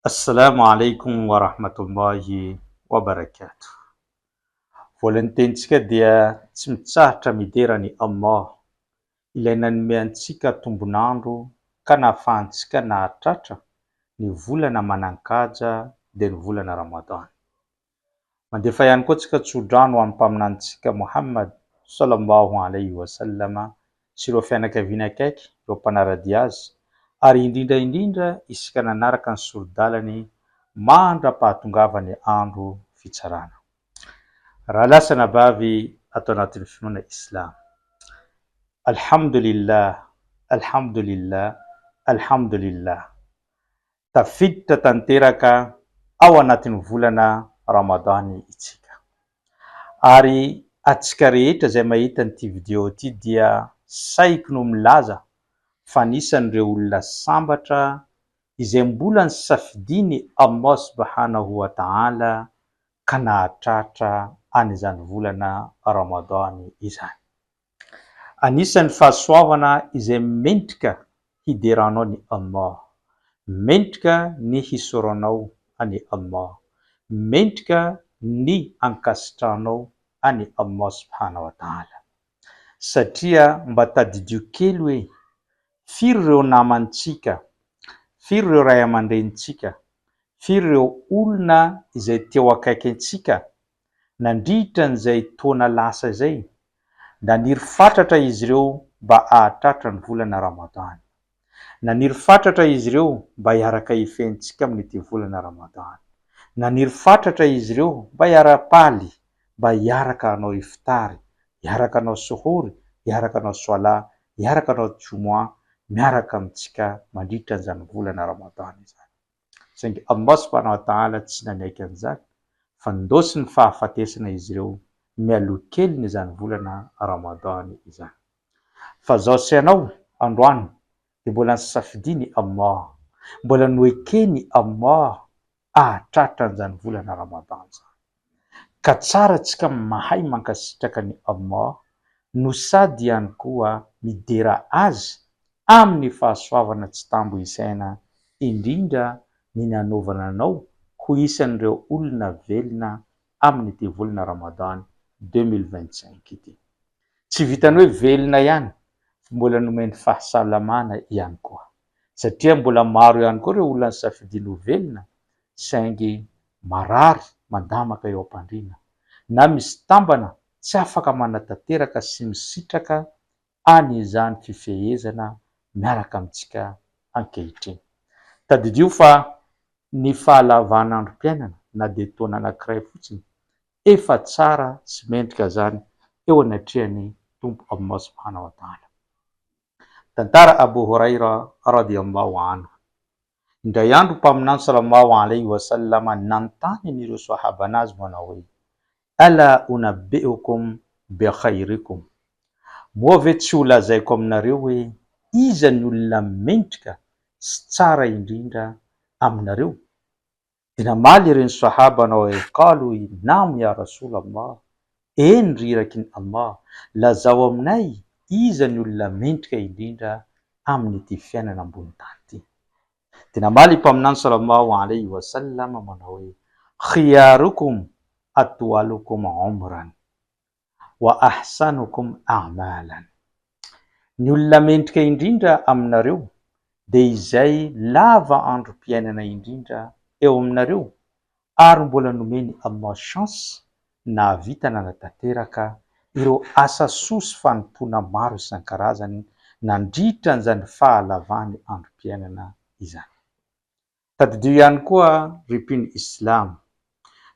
Assalamu alaikum wa rahmatullahi wa barakatuh. Voalan'ny tenintsika dia tsy mitsarotra miderany Allah, ilay nanome antsika tombonandro ka nahafahantsika nahatratra ny volana manan-kaja dia ny volana Ramadan. Mandefa ihany koa tsika tsodrano amin'ny mpaminantsika Muhammad sallallahu alaihi wasallama sy ireo fianakaviany akaiky, ireo mpanaradia azy, ary indrindra isika nanaraka ny sorodalany mandra-pahatongavany andro fitsarana. Raha lasana vavy atao anatin'ny finoana Islam. Alhamdulillah, alhamdulillah, alhamdulillah. Tafiditra tanteraka ao anatin'ny volana Ramadany itsika. Ary atsika rehetra izay mahita an'ity video ity dia saiko no milaza fa anisan'ireo olona sambatra izay mbola nisafidiany Allah subhanahu wa ta'ala ka nahatratra an'izany volana Ramadany izany. Anisan'ny fahasoavana izay mendrika hideranao ny Allah, mendrika ny hisoranao any Allah, mendrika ny ankasitranao any Allah subhanahu wa ta'ala. Satria mba tadidio kely hoe firy ireo namantsika, firy ireo ray aman-drenitsika, firy ireo olona izay teo akaiky antsika nandritra an'izay taona lasa izay, naniry fatratra izy ireo mba hahatratra ny volana Ramadany. Naniry fatratra izy ireo mba hiaraka hifentsika amin'ity volana Ramadany. Naniry fatratra izy ireo mba hiara-paly, mba hiaraka hanao iftary, hiaraka hanao suhory, hiaraka hanao soala, hiaraka hanao jumoa, miaraka amintsika mandritra an'izany volana Ramadany izany. Saingy Allah subhanahu wa ta'ala tsy nanaiky an'izany fa ndosy ny fahafatesana izy ireo mialoha kely n'izany volana Ramadany izany. Fa zao sy anao androany dia mbola nisafidiany Allah, mbola noekeny Allah ahatratra an'izany volana Ramadany izany. Ka tsara tsika mahay mankasitraka ny Allah no sady ihany koa midera azy amin'ny fahasoavana tsy tambo isaina, indrindra ny nanaovana anao ho isan'ireo olona velona amin'ity volana Ramadan 2025 ity. Tsy vitany hoe velona ihany, mbola nomeny fahasalamana ihany koa. Satria mbola maro ihany koa ireo olona nisafidiany ho velona, saingy marary mandamaka eo am-pandriana, na misy tambana tsy afaka manatanteraka sy misitraka an'izany fifehezana miaraka amintsika ankehitriny. Tadidio fa ny fahalavan'androm-piainana na dia taona anankiray fotsiny, efa tsara sy mendrika zany eo anatrehan'ny Tompo Allah subhanahu wa ta'ala. Tantara Abu Huraira radiyallahu anhu. Indray andro mpaminany sallallahu alaihi wasallama nanontany an'ireo sahabanazy manao hoe: ala unabbi'ukum bi khairikum. Moa ve tsy ho lazaiko aminareo hoe iza ny olona mendrika sy tsara indrindra aminareo? Dia namaly ireny sahaba anao hoe qalu na'am ya Rasulallah, eny ry iraky ny Allah, lazao aminay iza ny olona mendrika indrindra amin'ity fiainana ambony tany ity. Dia namaly mpaminany sallallahu alaihi wasallam manao hoe khiyarukum atwalukum umran wa ahsanukum a'malan. Ny olona mendrika indrindra aminareo dia izay lava androm-piainana indrindra eo aminareo, ary mbola nomeny Allah chance na vita nanatanteraka ireo asa soa sy fanompoana maro isan-karazany nandritra an'izany fahalavany androm-piainana izany. Tadidio ihany koa ripiny Islam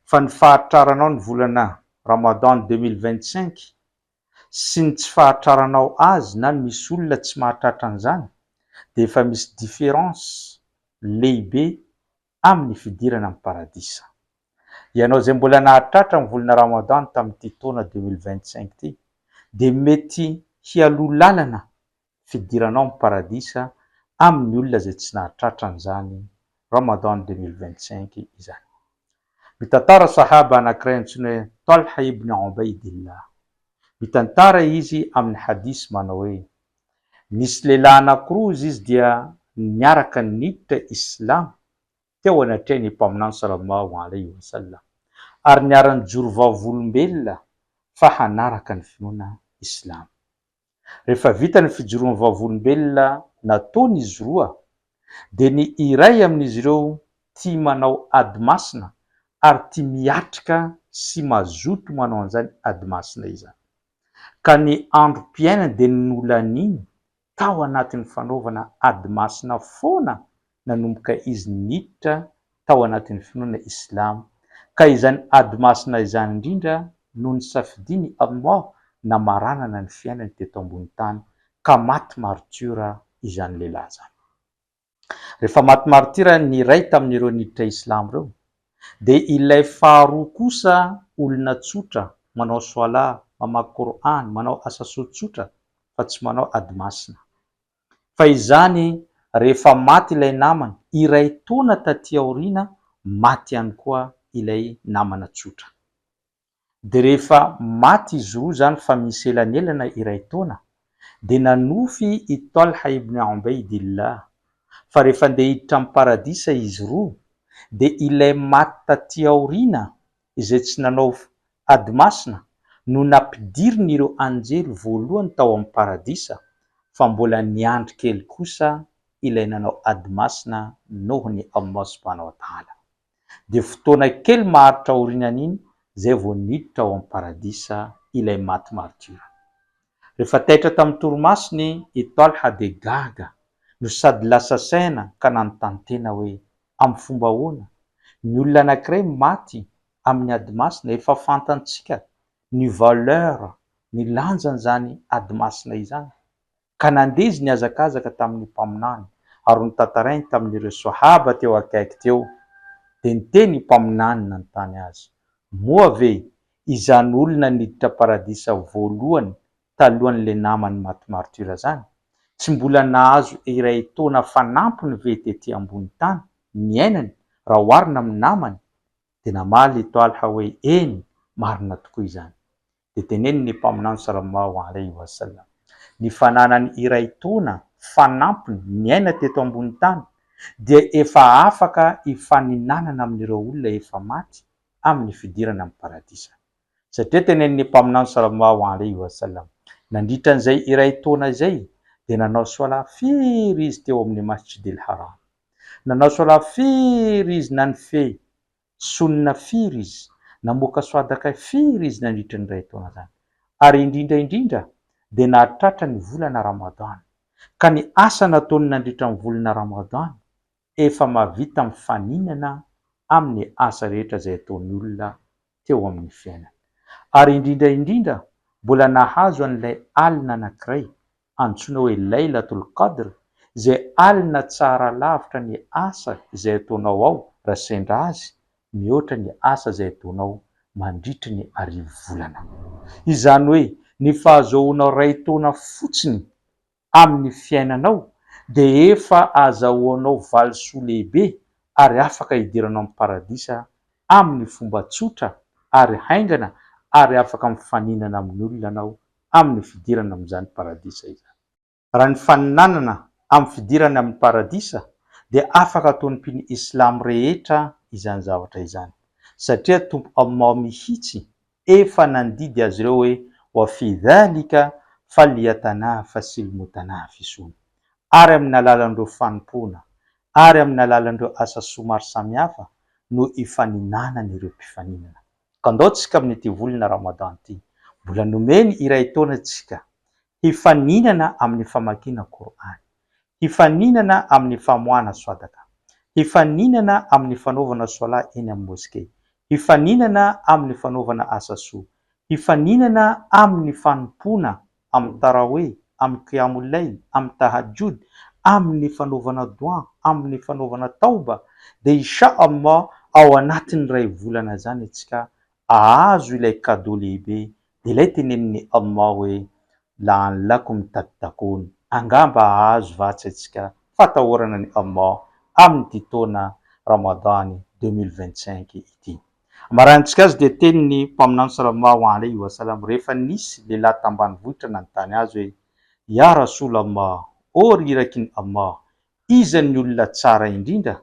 fa ny fahatraranao ny volana Ramadan 2025 sy ny tsy fahatraranao azy na misy olona tsy mahatratra an'izany dia efa misy différence lehibe amin'ny fidirana amin'ny paradisa. Ianao izay mbola nahatratra ny volana Ramadan tamin'ity taona 2025 ity dia mety hialoha lalana fidiranao amin'ny paradisa amin'ny olona izay tsy nahatratra an'izany Ramadan 2025 izany. Mitantara sahaba anankiray antsoina hoe Talha ibn Ubaidillah. Mitantara izy amin'ny hadisy manao hoe nisy lehilahy anankiroa izy dia niaraka niditra Islam teo anatrehany mpaminany sallallahu alaihi wasallam, ary niarany joro vavolombelona fa hanaraka ny finoana islam. Rehefa vita ny fijoroany vavolombelona nataony izy roa, de ny iray amin'izy ireo tia manao ady masina ary tia miatrika sy mazoto manao an'izany ady masina izany. Ka ny androm-piainany de nolaniny tao anatin'ny fanaovana ady masina foana nanomboka izy niditra tao anatin'ny finoana islam. Ka izany ady masina izany indrindra no nisafidiany Allah namaranana ny fiainany teto ambony tany, ka maty martyra izany lehilahy zany. Rehefa maty martyra ny iray tamin'ireo niditra islam reo, de ilay faharoa kosa olona tsotra manao soala, mamaky Qur'an, manao asa soa-tsotra fa tsy manao ady masina. Fa izany rehefa maty ilay namany, iray taona taty aoriana maty ihany koa ilay namana tsotra. De rehefa maty izy roa zany fa misy elanelana iray taona, de nanofy i Talha ibn Ubaidillah fa rehefa ndeha hiditra amin'ny paradisa izy roa, de ilay maty taty aoriana izay tsy nanao ady masina no nampidiriny ireo anjely voalohany tao amin'ny paradisa, fa mbola niandry kely kosa ilay nanao ady masina noho ny Allah subhanahu wa ta'ala. De fotoana kely maharitra aorianan'iny zay vao niditra ao amin'ny paradisa ilay maty martyra. Rehefa taitra tamin'ny torimasony i Talha de gaga no sady lasa saina ka nanontany tena hoe amin'ny fomba ahoana ny olona anankiray maty amin'ny ady masina, efa fantantsika ny valeur, ny lanjany zany ady masina izany, ka nandeha izy niazakazaka tamin'ny mpaminany ary notantarainy tamin'ireo sahaba teo akaiky teo. De niteny mpaminany nanontany azy: moa ve izany olona niditra paradisa voalohany talohan'le namany maty martyra zany, tsy mbola nahazo iray taona fanampiny ve tety ambony tany niainany raha oharina amin'ny namany? De namaly Talha hoe eny, marina tokoa izany. De teneniny mpaminany sallallahu alaihi wasallam: ny fananany iray taona fanampiny niaina teto ambony tany dia efa afaka hifaninanana amin'ireo olona efa maty amin'ny fidirana amin'ny paradisa. Satria teneniny mpaminany sallallahu alaihi wasallam: nandritra an'izay iray taona izay de nanao soala firy izy teo amin'ny masjidil haram, nanao soala firy izy nanifehy sunna firy izy, namoaka soadaka firy izy nandritra ny iray taona zany, ary indrindra indrindra de nahatratra ny volana Ramadan. Ka ny asa nataony nandritra ny volana Ramadan efa mahavita mifaninana amin'ny asa rehetra zay ataony olona teo amin'ny fiainana. Ary indrindra indrindra mbola nahazo an'ilay alina anankiray antsoina hoe Lailatul Qadr, zay alina tsara lavitra ny asa izay ataonao ao raha sendra azy mihoatra ny asa izay ataonao mandritry ny 10 volana. Izany hoe ny fahazoanao iray taona fotsiny amin'ny fiainanao de efa azahoanao valisoa lehibe ary afaka hidiranao amin'ny paradisa amin'ny fomba tsotra ary haingana, ary afaka mifaninana amin'ny olona anao amin'ny fidirana amin'izany paradisa izany. Raha ny faninanana amin'ny fidirana amin'ny paradisa de afaka ataon'ny mpino islam rehetra izany zavatra izany, satria tompo Allah mihitsy efa nandidy azy ireo hoe wa fi dhalika falyatanafasil mutanafisun, ary amin'ny alalan'ireo fanompoana ary amin'ny alalan'ireo asa soa maro samihafa no hifaninanana ireo mpifaninana. Ka andao tsika amin'ity volana Ramadan ity, mbola nomeny iray taona tsika hifaninana amin'ny famakiana Qur'an, hifaninana amin'ny famoahana soadaka, hifaninana amin'ny fanaovana soala eny amin'ny moskey, hifaninana amin'ny fanaovana asa soa, hifaninana amin'ny fanompoana amin'ny tarawe, amin'ny qiyamul layl, amin'ny tahajjud, amin'ny fanaovana doa, amin'ny fanaovana tauba. De insha Allah ao anatin'ny iray volana zany tsika ahazo ilay cadeau lehibe, de ilay tenenin'ny Allah hoe la'allakum tattaqun, angamba ahazo vatsy atsika fatahorana ny Allah amin'ny taona Ramadan 2025 ity. Maranitsika azy de teniny mpaminany sallallahu alaihi wasallam rehefa nisy lehilahy tambanivohitra nanontany azy hoe ya Rasulallah, o rirakin'ny Allah, iza ny olona tsara indrindra?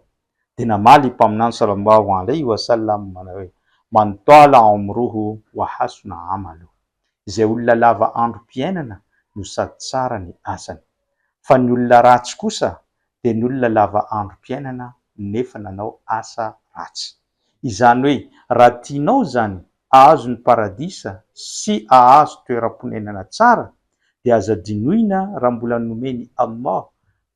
Dia namaly mpaminany sallallahu alayhi wa sallam manao hoe man tala umruhu wa hasuna amaluhu, izay olona lava androm-piainana no sady tsara ny asany, fa ny olona ratsy kosa dia ny olona lava androm-piainana nefa nanao asa ratsy. Izany hoe raha tianao zany ahazo ny paradisa sy ahazo toeram-ponenana tsara dia aza dinoina raha mbola nomeny Allah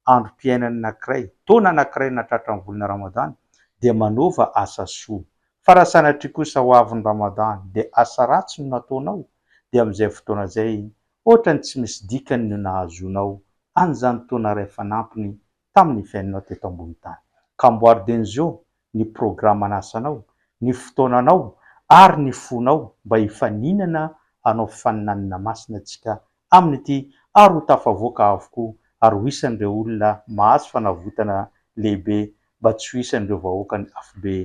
androm-piainana anankiray, taona anankiray na tratran'ny volana Ramadany dia manaova asa soa. Fa raha sanatria kosa ho avin'ny Ramadany dia asa ratsy no nataonao dia amin'izay fotoana izay ohatrany tsy misy dikany no nahazonao an'izany taona iray fanampiny tamin'ny fiainanao teto ambony tany. Ka amboary Denzo ny programan'asanao, ny fotoananao ary ny fonao mba hifaninana hanao faninanana masina antsika amin'ity ary ho tafavoaka avokoa ary ho isan'ireo olona mahazo fanavotana lehibe mba tsy ho isan'ireo vahoaka ny afobe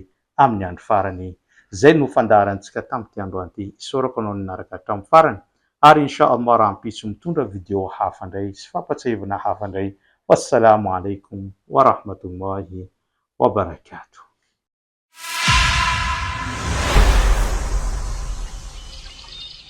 amin'ny andro farany. Zay no fandaharantsika tamin'ity androany ity. Isaorako anao ninaraka hatramin'ny farany ary inshallah raha ampitso mitondra video hafa indray sy fampatsiahivana hafa indray. Wassalamu alaikum wa rahmatullahi wa barakatuh.